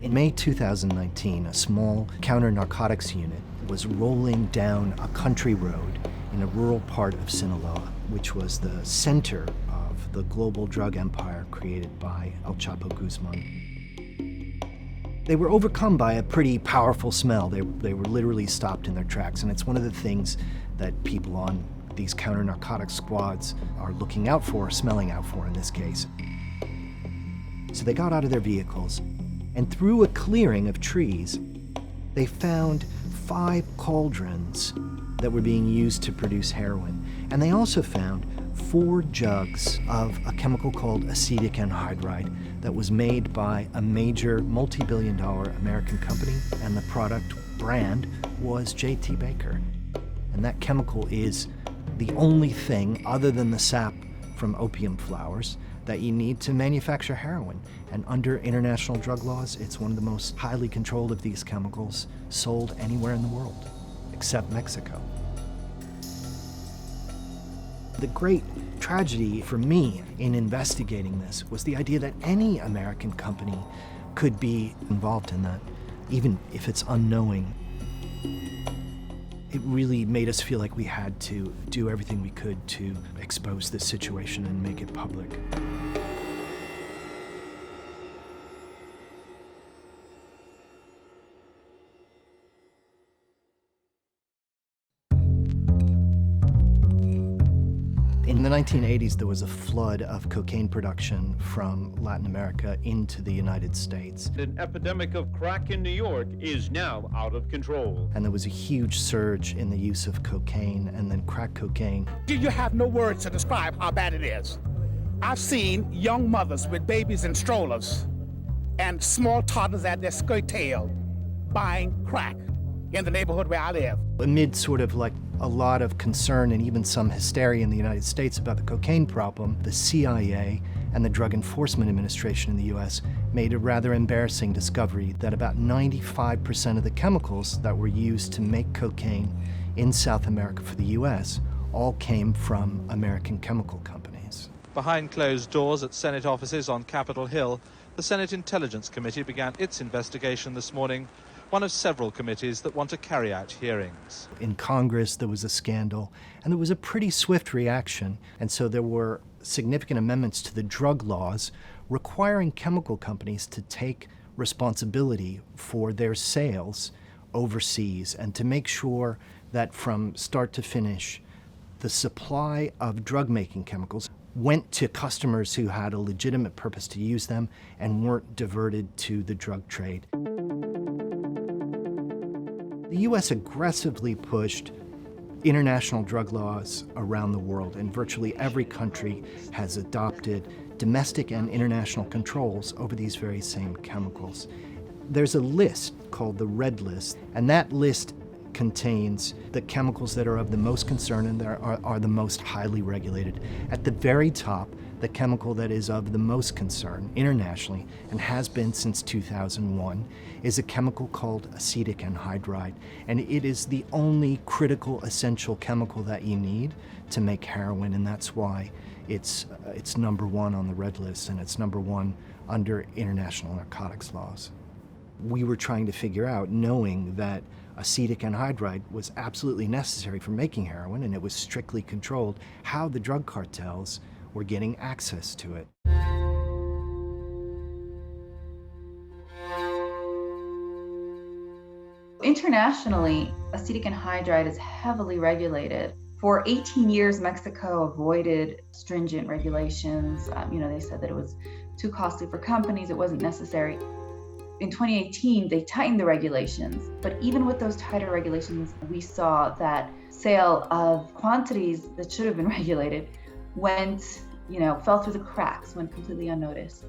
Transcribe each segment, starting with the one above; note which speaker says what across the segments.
Speaker 1: In May 2019, a small counter-narcotics unit was rolling down a country road in a rural part of Sinaloa, which was the center of the global drug empire created by El Chapo Guzman. They were overcome by a pretty powerful smell. They were literally stopped in their tracks, and it's one of the things that people on these counter-narcotics squads are looking out for, smelling out for in this case. So they got out of their vehicles, and through a clearing of trees, they found 5 cauldrons that were being used to produce heroin. And they also found 4 jugs of a chemical called acetic anhydride that was made by a major multi-billion-dollar American company, and the product brand was J.T. Baker. And that chemical is the only thing other than the sap from opium flowers that you need to manufacture heroin. And under international drug laws, it's one of the most highly controlled of these chemicals sold anywhere in the world, except Mexico. The great tragedy for me in investigating this was the idea that any American company could be involved in that, even if it's unknowing. It really made us feel like we had to do everything we could to expose this situation and make it public. In the 1980s, there was a flood of cocaine production from Latin America into the United States.
Speaker 2: An epidemic of crack in New York is now out of control.
Speaker 1: And there was a huge surge in the use of cocaine and then crack cocaine.
Speaker 3: You have no words to describe how bad it is. I've seen young mothers with babies in strollers and small toddlers at their skirt tail buying crack in the neighborhood where I live.
Speaker 1: Amid sort of like a lot of concern and even some hysteria in the United States about the cocaine problem, the CIA and the Drug Enforcement Administration in the US made a rather embarrassing discovery that about 95% of the chemicals that were used to make cocaine in South America for the US all came from American chemical companies.
Speaker 4: Behind closed doors at Senate offices on Capitol Hill, the Senate Intelligence Committee began its investigation this morning, one of several committees that want to carry out hearings.
Speaker 1: In Congress, there was a scandal, and there was a pretty swift reaction, and so there were significant amendments to the drug laws requiring chemical companies to take responsibility for their sales overseas and to make sure that from start to finish, the supply of drug-making chemicals went to customers who had a legitimate purpose to use them and weren't diverted to the drug trade. The U.S. aggressively pushed international drug laws around the world, and virtually every country has adopted domestic and international controls over these very same chemicals. There's a list called the Red List, and that list contains the chemicals that are of the most concern and that are the most highly regulated. At the very top, the chemical that is of the most concern internationally, and has been since 2001, is a chemical called acetic anhydride. And it is the only critical essential chemical that you need to make heroin, and that's why it's number 1 on the Red List, and it's number 1 under international narcotics laws. We were trying to figure out, knowing that acetic anhydride was absolutely necessary for making heroin, and it was strictly controlled, how the drug cartels were getting access to it.
Speaker 5: Internationally, acetic anhydride is heavily regulated. For 18 years, Mexico avoided stringent regulations. They said that it was too costly for companies, it wasn't necessary. In 2018, they tightened the regulations, but even with those tighter regulations, we saw that sale of quantities that should have been regulated fell through the cracks, went completely unnoticed.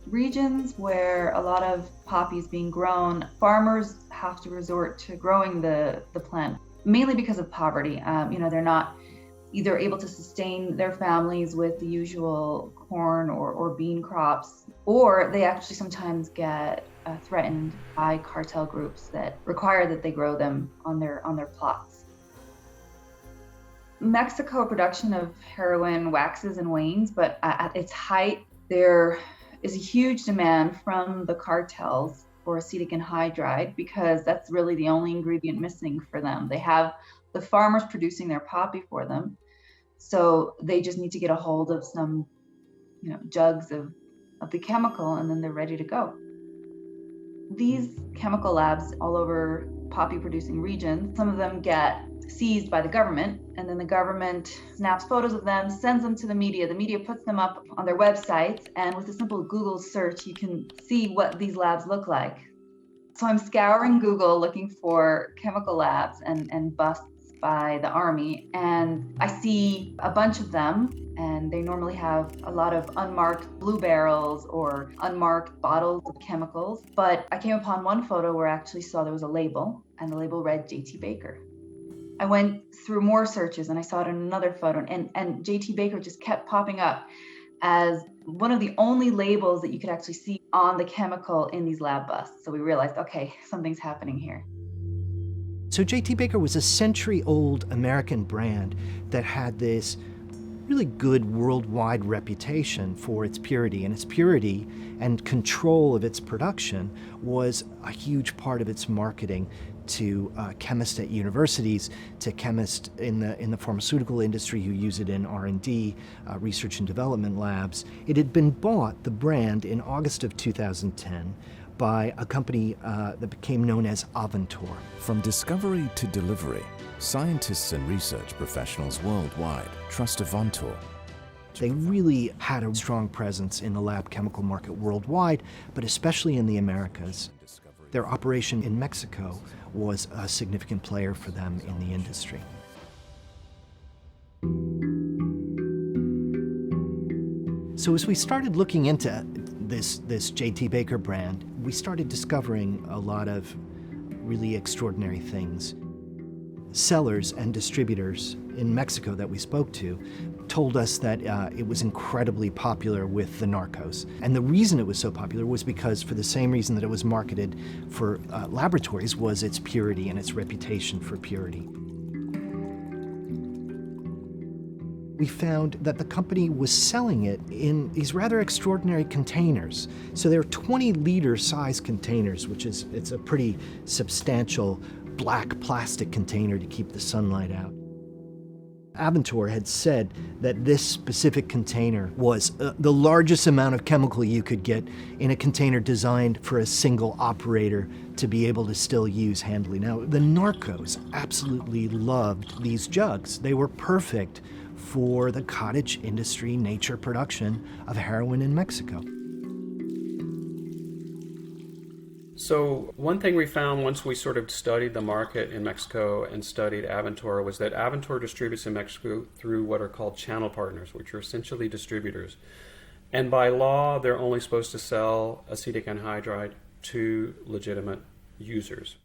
Speaker 5: Regions where a lot of poppy is being grown, farmers have to resort to growing the plant, mainly because of poverty. They're not either able to sustain their families with the usual corn or bean crops, or they actually sometimes get threatened by cartel groups that require that they grow them on their plots. Mexico production of heroin waxes and wanes, but at its height, there is a huge demand from the cartels for acetic anhydride because that's really the only ingredient missing for them. They have the farmers producing their poppy for them, so they just need to get a hold of some, jugs of the chemical, and then they're ready to go. These chemical labs all over poppy producing regions, some of them get seized by the government, and then the government snaps photos of them, sends them to the media. The media puts them up on their websites, and with a simple Google search, you can see what these labs look like. So I'm scouring Google looking for chemical labs and busts by the Army, and I see a bunch of them, and they normally have a lot of unmarked blue barrels or unmarked bottles of chemicals. But I came upon one photo where I actually saw there was a label, and the label read J.T. Baker. I went through more searches and I saw it in another photo, and J.T. Baker just kept popping up as one of the only labels that you could actually see on the chemical in these lab busts. So we realized, okay, something's happening here.
Speaker 1: So J.T. Baker was a century-old American brand that had this really good worldwide reputation for its purity, and its purity and control of its production was a huge part of its marketing to chemists at universities, to chemists in the pharmaceutical industry who use it in R&D, research and development labs. It had been bought, the brand, in August of 2010 by a company that became known as Avantor.
Speaker 6: From discovery to delivery, scientists and research professionals worldwide trust Avantor.
Speaker 1: They really had a strong presence in the lab chemical market worldwide, but especially in the Americas. Their operation in Mexico was a significant player for them in the industry. So as we started looking into this J.T. Baker brand, we started discovering a lot of really extraordinary things. Sellers and distributors in Mexico that we spoke to told us that it was incredibly popular with the narcos. And the reason it was so popular was because, for the same reason that it was marketed for laboratories, was its purity and its reputation for purity. We found that the company was selling it in these rather extraordinary containers. So they're 20-liter size containers, it's a pretty substantial black plastic container to keep the sunlight out. Avantor had said that this specific container was the largest amount of chemical you could get in a container designed for a single operator to be able to still use handily. Now, the narcos absolutely loved these jugs. They were perfect for the cottage industry nature production of heroin in Mexico.
Speaker 7: So one thing we found once we sort of studied the market in Mexico and studied Avantor was that Avantor distributes in Mexico through what are called channel partners, which are essentially distributors. And by law, they're only supposed to sell acetic anhydride to legitimate users.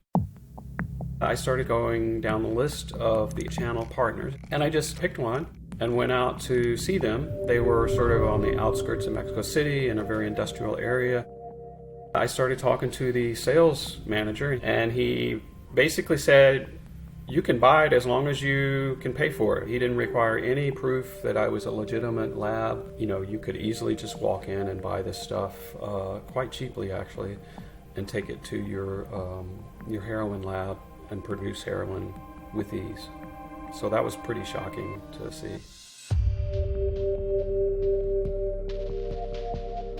Speaker 7: I started going down the list of the channel partners, and I just picked one and went out to see them. They were sort of on the outskirts of Mexico City in a very industrial area. I started talking to the sales manager, and he basically said, you can buy it as long as you can pay for it. He didn't require any proof that I was a legitimate lab. You could easily just walk in and buy this stuff quite cheaply, actually, and take it to your heroin lab and produce heroin with ease. So that was pretty shocking to see.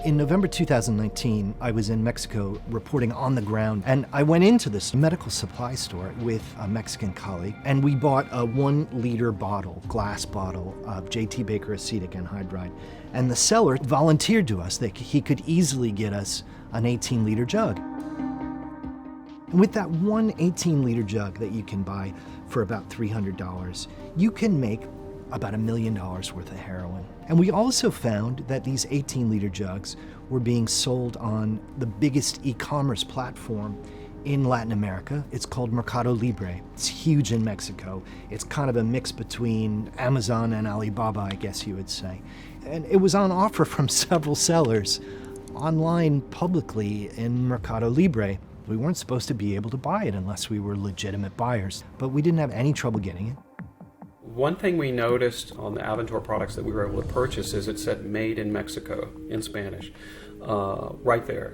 Speaker 1: In November 2019, I was in Mexico reporting on the ground, and I went into this medical supply store with a Mexican colleague, and we bought a 1-liter glass bottle of J.T. Baker acetic anhydride. And the seller volunteered to us that he could easily get us an 18-liter jug. And with that one 18-liter jug that you can buy for about $300, you can make about $1 million worth of heroin. And we also found that these 18-liter jugs were being sold on the biggest e-commerce platform in Latin America. It's called Mercado Libre. It's huge in Mexico. It's kind of a mix between Amazon and Alibaba, I guess you would say. And it was on offer from several sellers online publicly in Mercado Libre. We weren't supposed to be able to buy it unless we were legitimate buyers, but we didn't have any trouble getting it.
Speaker 7: One thing we noticed on the Avantor products that we were able to purchase is it said made in Mexico in Spanish. right there.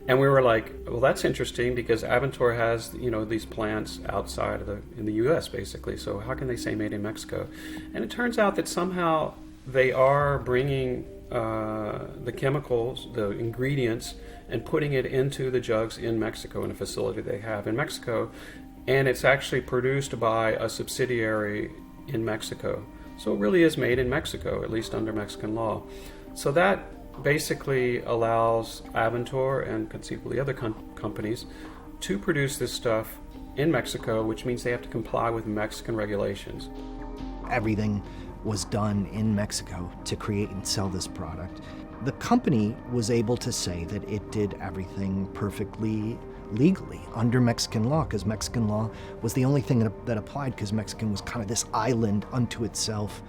Speaker 7: And we were like, well, that's interesting because Aventor has, these plants outside of in the U.S. basically. So how can they say made in Mexico? And it turns out that somehow they are bringing the chemicals, the ingredients, and putting it into the jugs in Mexico in a facility they have in Mexico. And it's actually produced by a subsidiary in Mexico. So it really is made in Mexico, at least under Mexican law. So that basically allows Aventor and conceivably other companies to produce this stuff in Mexico, which means they have to comply with Mexican regulations.
Speaker 1: Everything was done in Mexico to create and sell this product. The company was able to say that it did everything perfectly legally under Mexican law, because Mexican law was the only thing that applied, because Mexican was kind of this island unto itself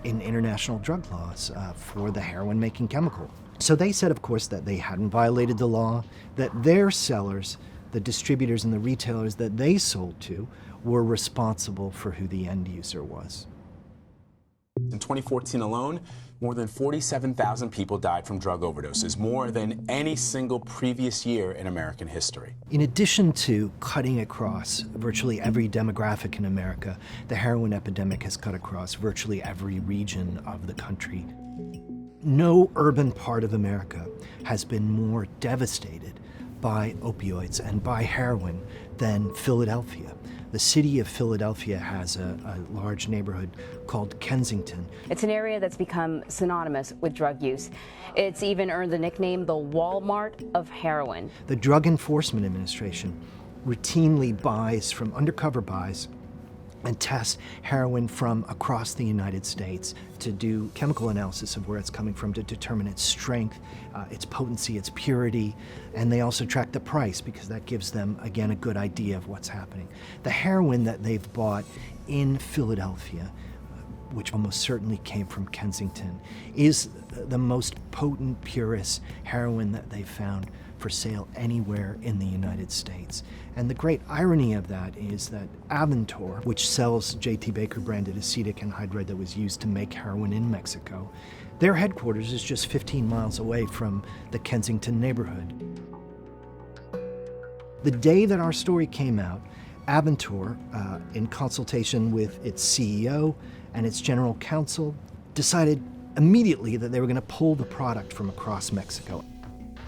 Speaker 1: in international drug laws for the heroin-making chemical. So they said, of course, that they hadn't violated the law, that their sellers, the distributors and the retailers that they sold to, were responsible for who the end user was.
Speaker 8: In 2014 alone, more than 47,000 people died from drug overdoses, more than any single previous year in American history.
Speaker 1: In addition to cutting across virtually every demographic in America, the heroin epidemic has cut across virtually every region of the country. No urban part of America has been more devastated by opioids and by heroin than Philadelphia. The city of Philadelphia has a large neighborhood called Kensington.
Speaker 9: It's an area that's become synonymous with drug use. It's even earned the nickname the Walmart of heroin.
Speaker 1: The Drug Enforcement Administration routinely undercover buys and tests heroin from across the United States to do chemical analysis of where it's coming from to determine its strength, its potency, its purity, and they also track the price because that gives them, again, a good idea of what's happening. The heroin that they've bought in Philadelphia, which almost certainly came from Kensington, is the most potent, purest heroin that they've found for sale anywhere in the United States. And the great irony of that is that Aventor, which sells J.T. Baker branded acetic anhydride that was used to make heroin in Mexico, their headquarters is just 15 miles away from the Kensington neighborhood. The day that our story came out, Aventor, in consultation with its CEO and its general counsel, decided immediately that they were going to pull the product from across Mexico.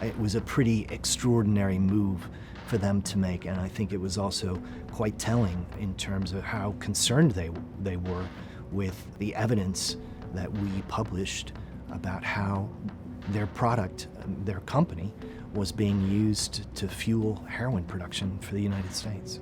Speaker 1: It was a pretty extraordinary move for them to make, and I think it was also quite telling in terms of how concerned they were with the evidence that we published about how their product, their company, was being used to fuel heroin production for the United States.